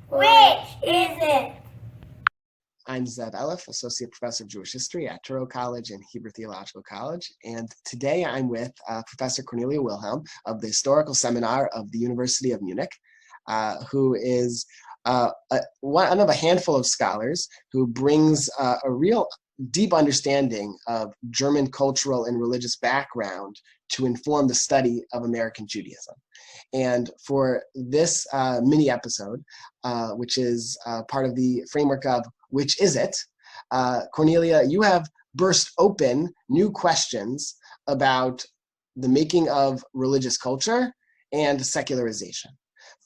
Which is it? I'm Zev Elif, Associate Professor of Jewish History at Touro College and Hebrew Theological College. And today I'm with Professor Cornelia Wilhelm of the Historical Seminar of the University of Munich, who is one of a handful of scholars who brings a real deep understanding of German cultural and religious background to inform the study of American Judaism. And for this mini episode, which is part of the framework of Which Is It? Cornelia, you have burst open new questions about the making of religious culture and secularization.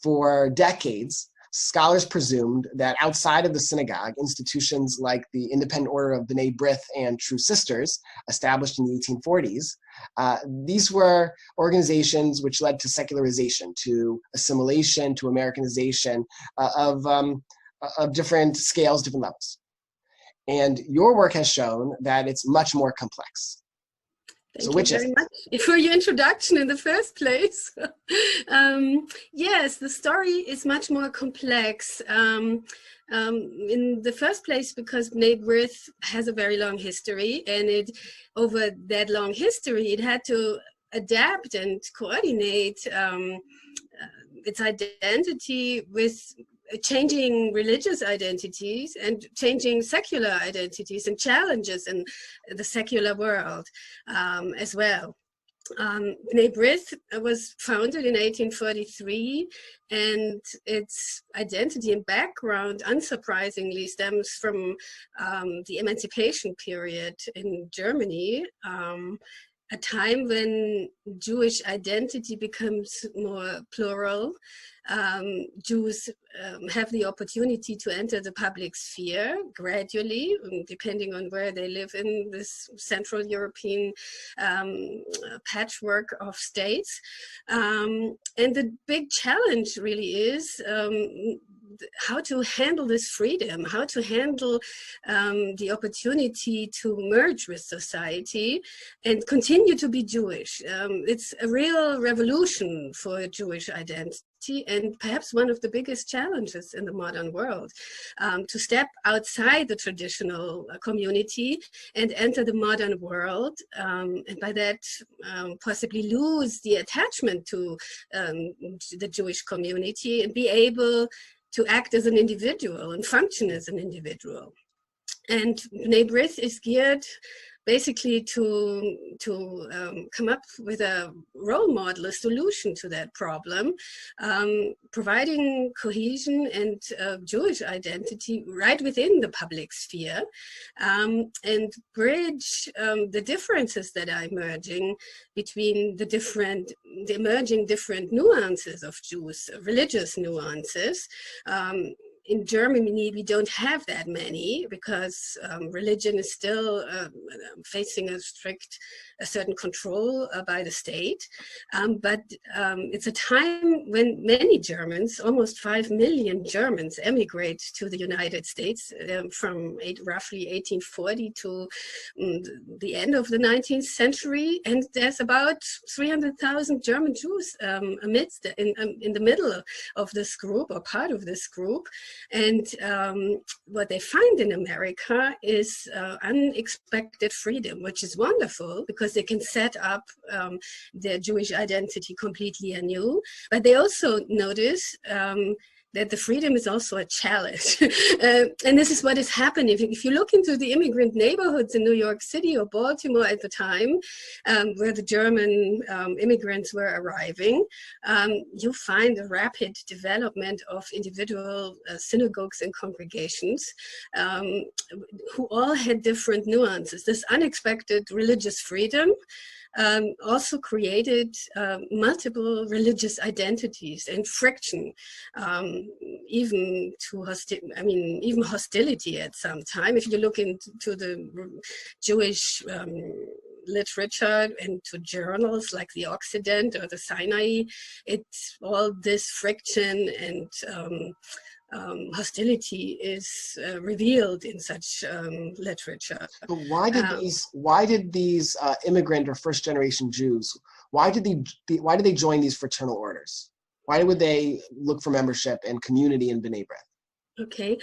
For decades, scholars presumed that outside of the synagogue, institutions like the Independent Order of B'nai B'rith and True Sisters, established in the 1840s, these were organizations which led to secularization, to assimilation, to Americanization of different scales, different levels. And your work has shown that it's much more complex. Thank you very much for your introduction in the first place. Yes, the story is much more complex. In the first place, because B'nai B'rith has a very long history, and over that long history, it had to adapt and coordinate its identity with changing religious identities and changing secular identities and challenges in the secular world as well. B'nai B'rith was founded in 1843, and its identity and background, unsurprisingly, stems from the emancipation period in Germany, a time when Jewish identity becomes more plural. Jews have the opportunity to enter the public sphere gradually, depending on where they live in this Central European patchwork of states. And the big challenge really is how to handle this freedom, how to handle the opportunity to merge with society and continue to be Jewish. It's a real revolution for Jewish identity, and perhaps one of the biggest challenges in the modern world, to step outside the traditional community and enter the modern world, and by that possibly lose the attachment to the Jewish community and be able to act as an individual and function as an individual. And B'nai B'rith is geared basically to come up with a role model, a solution to that problem, providing cohesion and Jewish identity right within the public sphere, and bridge the differences that are emerging between the emerging different nuances of Jews, religious nuances. In Germany, we don't have that many because religion is still facing a certain control by the state. But it's a time when many Germans, almost 5 million Germans, emigrate to the United States from roughly 1840 to the end of the 19th century. And there's about 300,000 German Jews amidst in the middle of this group, or part of this group. And what they find in America is unexpected freedom, which is wonderful because they can set up their Jewish identity completely anew. But they also notice that the freedom is also a challenge. And this is what is happening. If you look into the immigrant neighborhoods in New York City or Baltimore at the time, where the German immigrants were arriving, you find a rapid development of individual synagogues and congregations who all had different nuances. This unexpected religious freedom also created multiple religious identities and friction, even hostility at some time. If you look into the Jewish literature and to journals like the Occident or the Sinai, it's all this friction and hostility is revealed in such literature. But why did these immigrant or first generation Jews, why did they join these fraternal orders? Why would they look for membership and community in B'nai B'rith? Okay.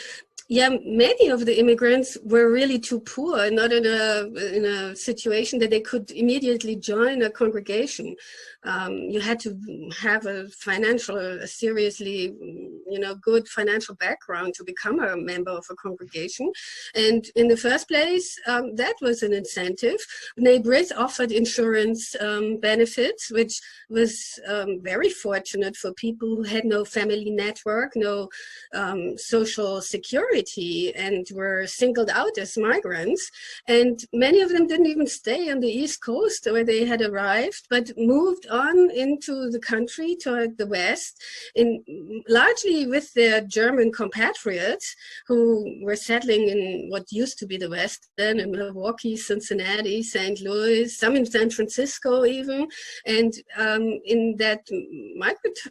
Yeah, many of the immigrants were really too poor, not in a situation that they could immediately join a congregation. You had to have a seriously, good financial background to become a member of a congregation. And in the first place, that was an incentive. B'nai B'rith offered insurance benefits, which was very fortunate for people who had no family network, no social security, and were singled out as migrants. And many of them didn't even stay on the East Coast where they had arrived, but moved on into the country toward the West, largely with their German compatriots who were settling in what used to be the West then, in Milwaukee, Cincinnati, St. Louis, some in San Francisco even. And in that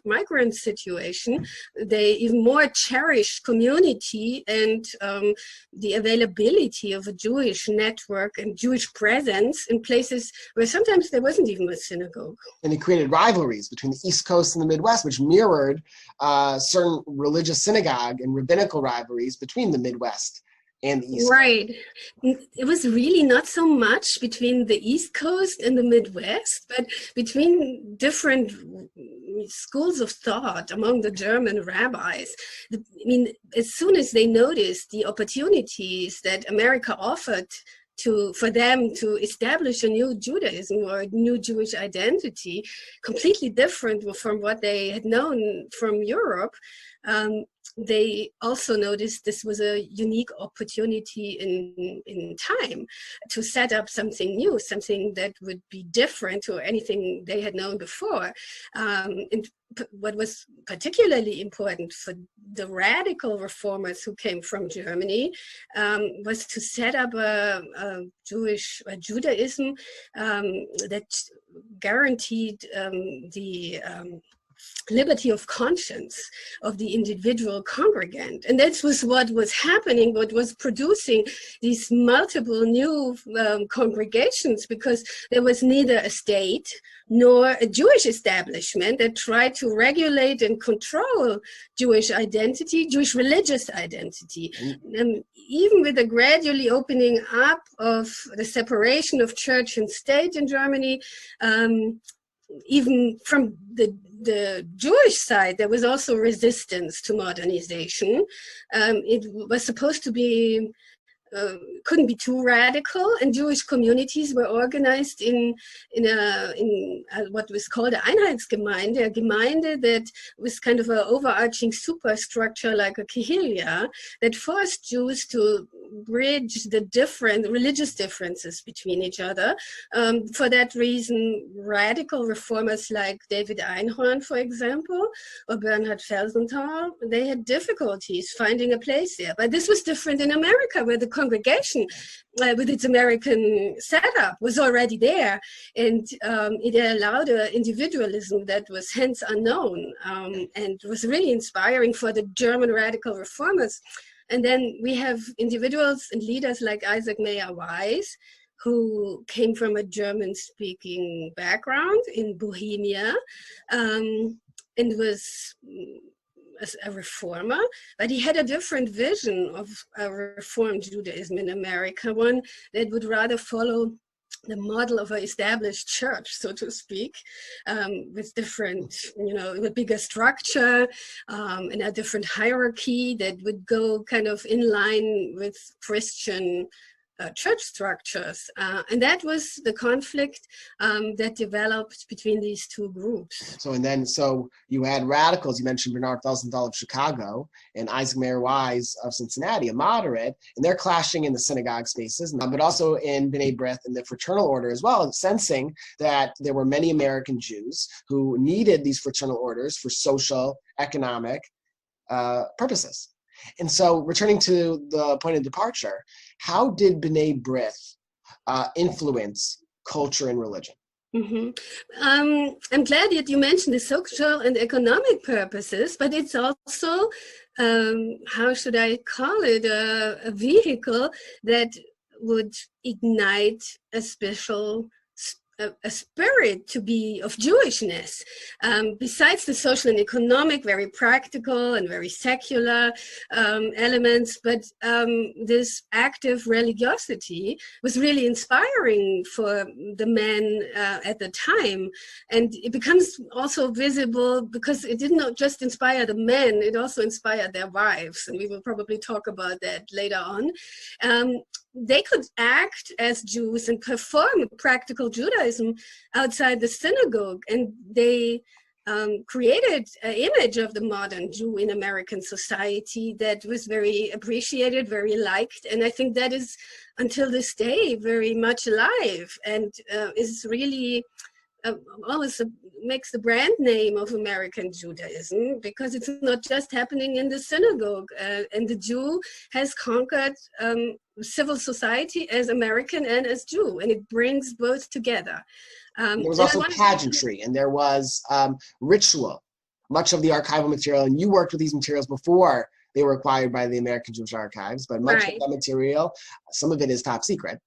migrant situation, they even more cherished community and the availability of a Jewish network and Jewish presence in places where sometimes there wasn't even a synagogue. And it created rivalries between the East Coast and the Midwest, which mirrored certain religious synagogue and rabbinical rivalries between the Midwest and the East Coast. Right. It was really not so much between the East Coast and the Midwest, but between different schools of thought among the German rabbis. I mean, as soon as they noticed the opportunities that America offered for them to establish a new Judaism or a new Jewish identity, completely different from what they had known from Europe, they also noticed this was a unique opportunity in time to set up something new, something that would be different to anything they had known before. And what was particularly important for the radical reformers who came from Germany was to set up a Judaism that guaranteed the liberty of conscience of the individual congregant. And that was what was happening, what was producing these multiple new congregations, because there was neither a state nor a Jewish establishment that tried to regulate and control Jewish identity, Jewish religious identity. Even with the gradually opening up of the separation of church and state in Germany, even from the Jewish side, there was also resistance to modernization. It was supposed to be, couldn't be too radical, and Jewish communities were organized in what was called a Einheitsgemeinde, a Gemeinde that was kind of an overarching superstructure like a Kehillah that forced Jews to bridge the different religious differences between each other. For that reason, radical reformers like David Einhorn, for example, or Bernhard Felsenthal, they had difficulties finding a place there. But this was different in America, where the congregation with its American setup was already there, and it allowed an individualism that was hence unknown, and was really inspiring for the German radical reformers. And then we have individuals and leaders like Isaac Mayer Weiss, who came from a German-speaking background in Bohemia, and was a reformer, but he had a different vision of a reformed Judaism in America, one that would rather follow the model of an established church, so to speak, with different, with bigger structure and a different hierarchy that would go kind of in line with Christian church structures. And that was the conflict that developed between these two groups. So you had radicals, you mentioned Bernhard Felsenthal of Chicago and Isaac Mayer Wise of Cincinnati, a moderate, and they're clashing in the synagogue spaces, but also in B'nai B'rith and the Fraternal Order as well, and sensing that there were many American Jews who needed these fraternal orders for social, economic purposes. And so returning to the point of departure, how did B'nai B'rith influence culture and religion? Mm-hmm. I'm glad that you mentioned the social and economic purposes, but it's also, how should I call it, a vehicle that would ignite a special a spirit to be of Jewishness, besides the social and economic, very practical and very secular elements. But this active religiosity was really inspiring for the men at the time. And it becomes also visible because it did not just inspire the men, it also inspired their wives. And we will probably talk about that later on. They could act as Jews and perform practical Judaism outside the synagogue, and they created an image of the modern Jew in American society that was very appreciated, very liked, and I think that is until this day very much alive and is really always makes the brand name of American Judaism, because it's not just happening in the synagogue, and the Jew has conquered civil society as American and as Jew, and it brings both together. There was also pageantry, and there was ritual, much of the archival material, and you worked with these materials before they were acquired by the American Jewish Archives, but much of that material, some of it is top secret.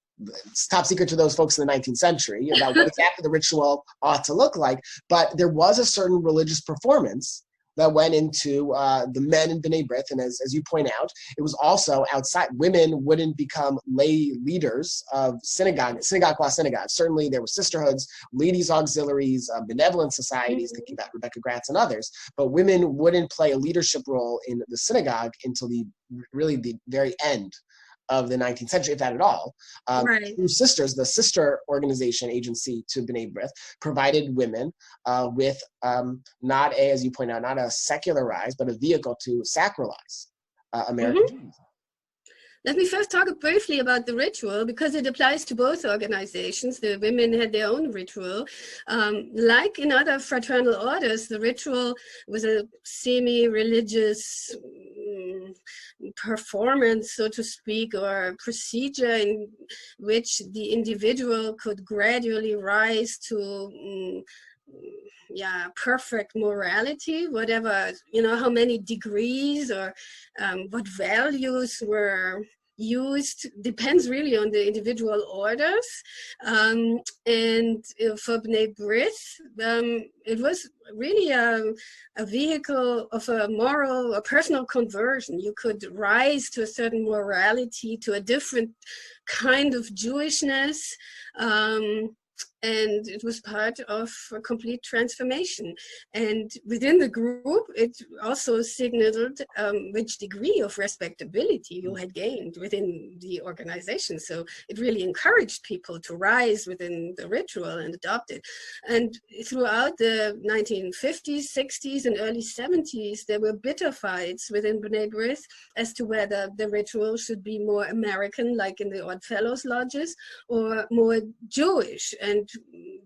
It's top secret to those folks in the 19th century about what exactly the ritual ought to look like, but there was a certain religious performance that went into the men in B'nai B'rith, and as you point out, it was also outside. Women wouldn't become lay leaders of synagogue qua synagogue. Certainly there were sisterhoods, ladies' auxiliaries, benevolent societies, thinking about Rebecca Gratz and others, but women wouldn't play a leadership role in the synagogue until the very end of the 19th century, if that at all. True Sisters, the sister organization agency to B'nai B'rith, provided women with not a, as you point out, not a secularize, but a vehicle to sacralize American Judaism. Let me first talk briefly about the ritual, because it applies to both organizations. The women had their own ritual. Like in other fraternal orders, the ritual was a semi-religious performance, so to speak, or procedure in which the individual could gradually rise to perfect morality, whatever, how many degrees or what values were used depends really on the individual orders. And for B'nai B'rith, it was really a vehicle of a personal conversion. You could rise to a certain morality, to a different kind of Jewishness. And it was part of a complete transformation. And within the group, it also signaled which degree of respectability you had gained within the organization. So it really encouraged people to rise within the ritual and adopt it. And throughout the 1950s, 60s, and early 70s, there were bitter fights within B'nai B'rith as to whether the ritual should be more American, like in the Odd Fellows lodges, or more Jewish and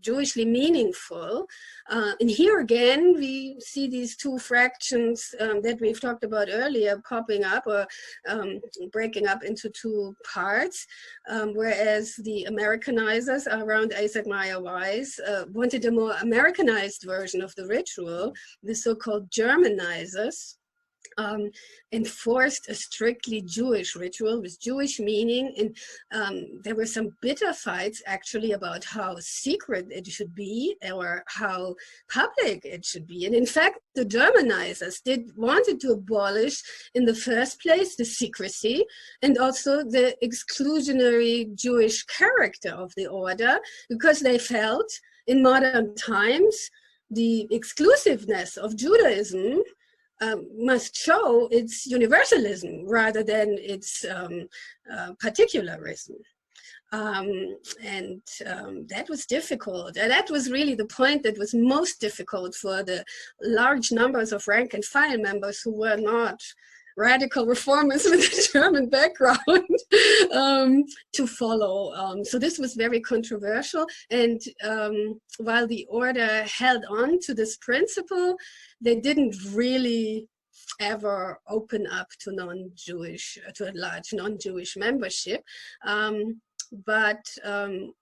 Jewishly meaningful. And here again, we see these two fractions that we've talked about earlier popping up or breaking up into two parts, whereas the Americanizers around Isaac Meyer Weiss wanted a more Americanized version of the ritual. The so-called Germanizers enforced a strictly Jewish ritual with Jewish meaning, and there were some bitter fights actually about how secret it should be or how public it should be. And in fact, the Germanizers wanted to abolish in the first place the secrecy and also the exclusionary Jewish character of the order, because they felt in modern times the exclusiveness of Judaism must show its universalism rather than its particularism. And that was difficult. And that was really the point that was most difficult for the large numbers of rank and file members who were not radical reformers with a German background to follow. So this was very controversial. And while the order held on to this principle, they didn't really ever open up to non-Jewish, to a large non-Jewish membership. But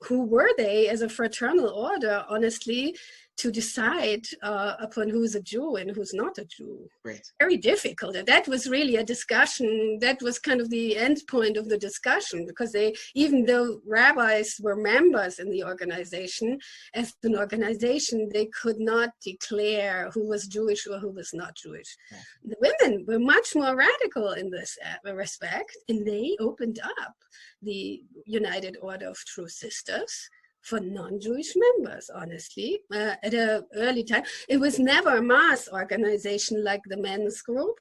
who were they as a fraternal order? Honestly, to decide upon who's a Jew and who's not a Jew. Right. Very difficult. And that was really a discussion. That was kind of the end point of the discussion, because even though rabbis were members in the organization, as an organization, they could not declare who was Jewish or who was not Jewish. Right. The women were much more radical in this respect, and they opened up the United Order of True Sisters for non-Jewish members, honestly, at an early time. It was never a mass organization like the men's group.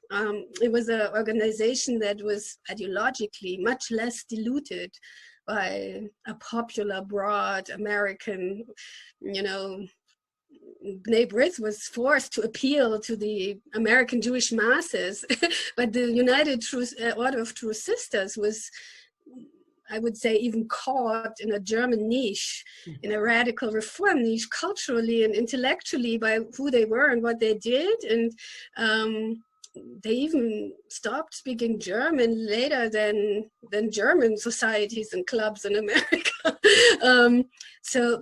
It was an organization that was ideologically much less diluted by a popular, broad American, B'nai B'rith was forced to appeal to the American Jewish masses, but the United Order of True Sisters was, I would say, even caught in a German niche, in a radical reform niche, culturally and intellectually, by who they were and what they did. And they even stopped speaking German later than German societies and clubs in America.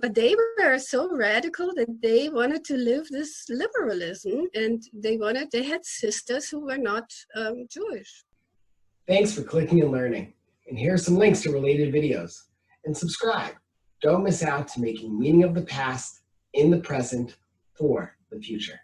But they were so radical that they wanted to live this liberalism, and they had sisters who were not Jewish. Thanks for clicking and learning. And here are some links to related videos. And subscribe. Don't miss out to making meaning of the past in the present for the future.